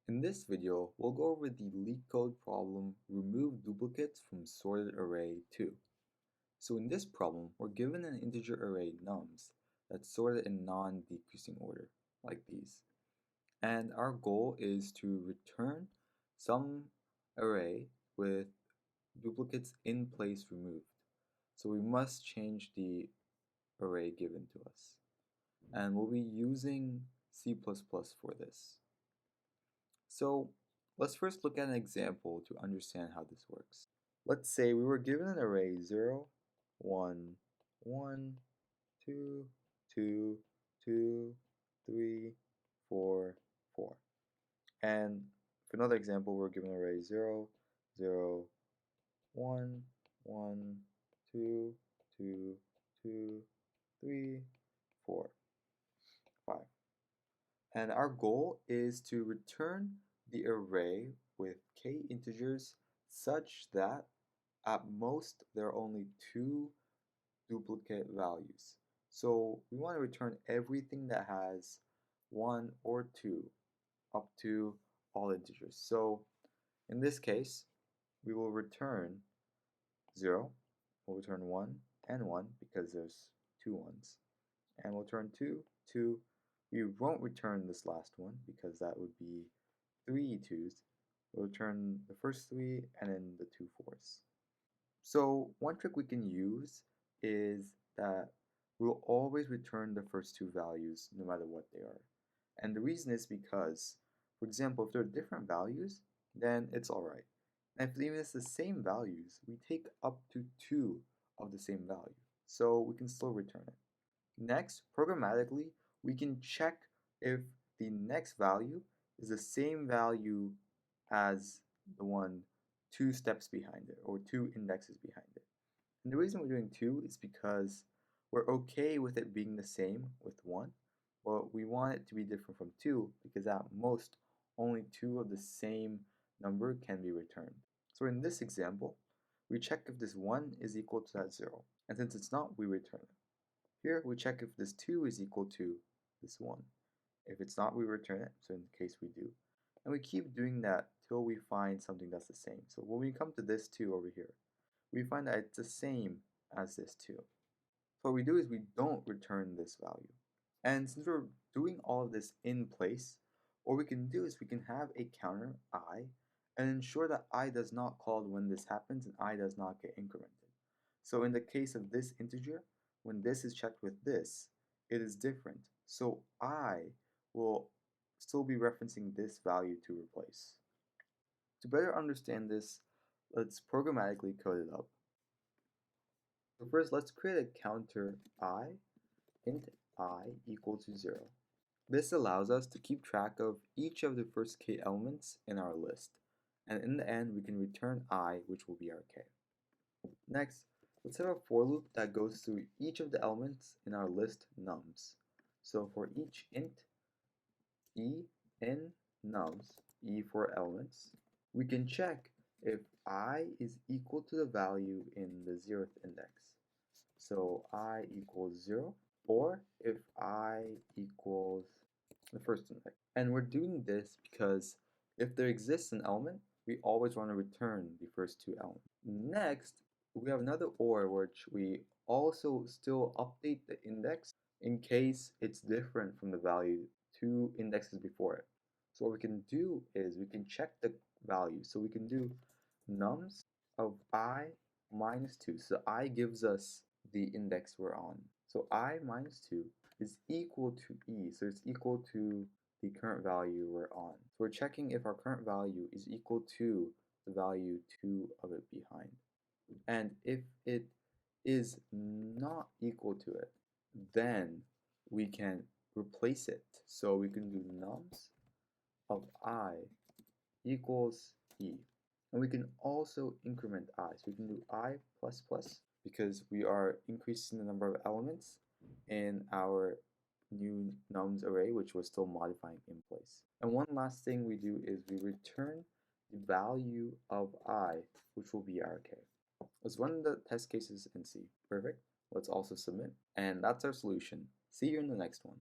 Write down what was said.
In this video, we'll go over the LeetCode problem, remove duplicates from sorted array 2. So in this problem, we're given an integer array nums that's sorted in non-decreasing order, like these. And our goal is to return some array with duplicates in place removed. So we must change the array given to us. And we'll be using C++ for this. So let's first look at an example to understand how this works. Let's say we were given an array 0, 1, 1, 2, 2, 2, 3, 4, 4. And for another example, we're given an array 0, 0, 1, 1, 2, 2, 2, 3, 4, 5. And our goal is to return the array with k integers such that at most there are only 2 duplicate values. So we want to return everything that has 1 or 2 up to all integers. So in this case, we will return 0, we'll return 1 and 1 because there's 2 ones, and we'll return 2, 2. We won't return this last one because that would be 3 2's. We'll return the first 3 and then the 2 4's. So one trick we can use is that we'll always return the first 2 values no matter what they are. And the reason is because, for example, if they're different values, then it's alright. And if even it's the same values, we take up to 2 of the same value. So we can still return it. Next, programmatically, we can check if the next value is the same value as the one 2 steps behind it, or 2 indexes behind it. And the reason we're doing 2 is because we're okay with it being the same with 1, but we want it to be different from 2 because at most only 2 of the same number can be returned. So in this example, we check if this 1 is equal to that 0, and since it's not, we return it. Here we check if this 2 is equal to this 1. If it's not, we return it, so in the case we do. And we keep doing that till we find something that's the same. So when we come to this 2 over here, we find that it's the same as this 2. So what we do is we don't return this value. And since we're doing all of this in place, what we can do is we can have a counter I and ensure that I does not called when this happens and I does not get incremented. So in the case of this integer, when this is checked with this, it is different. So I will still be referencing this value to replace. To better understand this, let's programmatically code it up. So first, let's create a counter I, int I equal to 0. This allows us to keep track of each of the first k elements in our list, and in the end we can return I, which will be our k. Next, let's have a for loop that goes through each of the elements in our list nums. So for each int e in nums, e for elements, we can check if I is equal to the value in the 0th index. So I equals 0, or if I equals the first index. And we're doing this because if there exists an element, we always want to return the first 2 elements. Next, we have another OR which we also still update the index in case it's different from the value 2 indexes before it. So what we can do is we can check the value. So we can do nums of I minus 2. So I gives us the index we're on. So I minus 2 is equal to e. So it's equal to the current value we're on. So we're checking if our current value is equal to the value 2 of it behind. And if it is not equal to it, then we can replace it. So we can do nums of I equals e. And we can also increment I. So we can do I plus plus because we are increasing the number of elements in our new nums array, which we're still modifying in place. And one last thing we do is we return the value of I, which will be our k. Let's run the test cases and see. Perfect. Let's also submit. And that's our solution. See you in the next one.